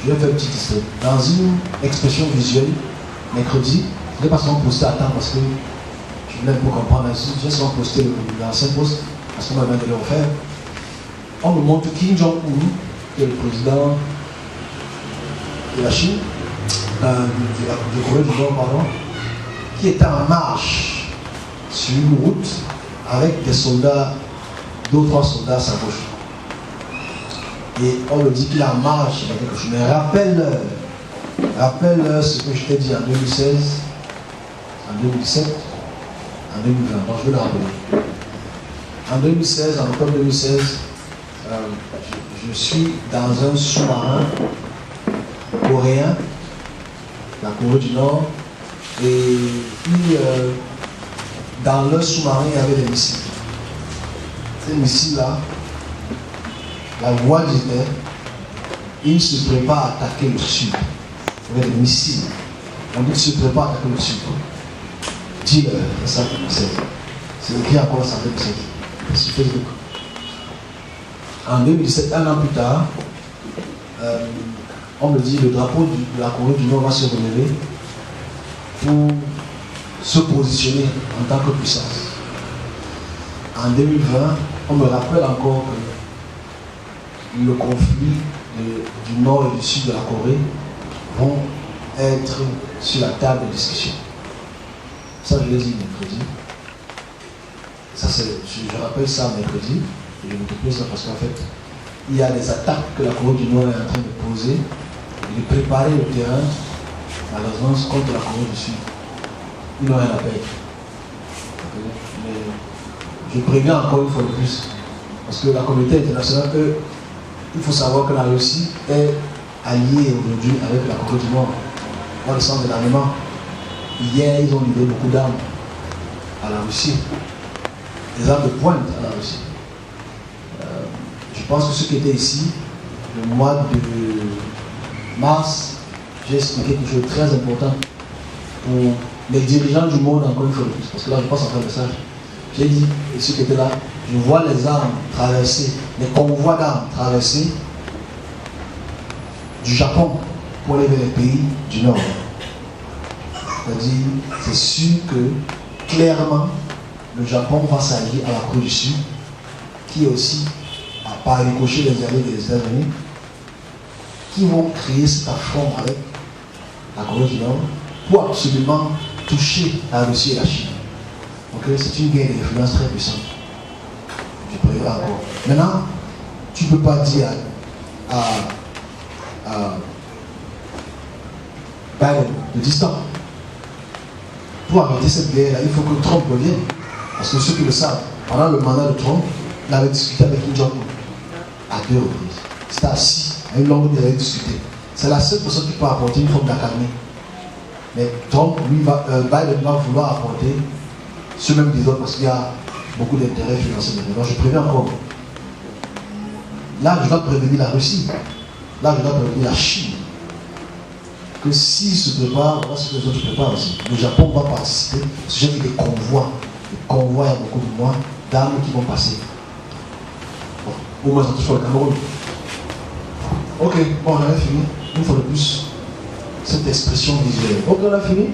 je vais faire une petite histoire. Dans une expression visuelle, mercredi, je n'ai pas seulement posté à temps parce que je voulais un peu comprendre ainsi. J'ai seulement posté l'ancien poste parce qu'on m'avait de le refaire. On me montre Kim Jong-un, qui est le président de la Chine, de Corée du Nord, pardon, qui était en marche sur une route avec des soldats, 2 ou 3 soldats à sa gauche. Et on me dit qu'il est en marche avec quelque chose. Mais rappelle ce que je t'ai dit en 2016, en 2017, en 2020. Donc je vais le rappeler. En 2016, en octobre 2016, je suis dans un sous-marin coréen, la Corée du Nord, et puis dans le sous-marin il y avait des missiles. Ces missiles-là, la voie disait, il se prépare à attaquer le sud. Il y avait des missiles. On dit qu'il se prépare à attaquer le sud. Dis-le, ça c'est écrit encore ça en 2017. Sur Facebook. En 2017, un an plus tard, on me dit que le drapeau de la Corée du Nord va se relever pour se positionner en tant que puissance. En 2020, on me rappelle encore que le conflit du nord et du sud de la Corée vont être sur la table de discussion. Ça, je l'ai dit mercredi. Ça, je rappelle ça mercredi. Et je me dépose ça parce qu'en fait, il y a des attaques que la Corée du Nord est en train de poser et de préparer le terrain malheureusement contre la Corée du Sud. Ils n'ont rien à perdre. Mais je préviens encore une fois de plus, parce que la communauté internationale, il faut savoir que la Russie est alliée aujourd'hui avec la Corée du Nord dans le sens de l'armement. Hier, ils ont livré beaucoup d'armes à la Russie, des armes de pointe à la Russie. Je pense que ceux qui étaient ici, le mois de mars, j'ai expliqué quelque chose de très important pour les dirigeants du monde encore une fois de plus, parce que là je passe en un message. J'ai dit, et ceux qui étaient là, je vois les armes traverser, les convois d'armes traverser du Japon pour aller vers les pays du Nord. C'est-à-dire, c'est sûr que clairement, le Japon va s'allier à la Corée du Sud, qui est aussi, par ricochet des alliés des États-Unis, qui vont créer cet affront avec la Corée du Nord pour absolument toucher la Russie et la Chine. Donc c'est une guerre d'influence très puissante. Je préviens encore. Maintenant, tu ne peux pas dire à Biden de distance. Pour arrêter cette guerre-là, il faut que Trump revienne. Parce que ceux qui le savent, pendant le mandat de Trump, il avait discuté avec Kim Jong-un à 2 reprises. C'était assis, à une longue, ils avaient discuté. C'est la seule personne qui peut apporter une forme d'accalmie. Mais Trump, lui, Biden va vouloir apporter ce même désordre parce qu'il y a beaucoup d'intérêts financiers. Donc je préviens encore. Là, je dois prévenir la Russie. Là, je dois prévenir la Chine. Que s'ils se préparent, voilà ce que les autres se préparent aussi. Le Japon va participer. Parce que j'ai vu des convois. Des convois, il y a beaucoup de mois d'armes qui vont passer. Bon, au moins ça touche le Cameroun. Ok, bon, on a fini. Une fois de plus, cette expression visuelle. Ok, on a fini.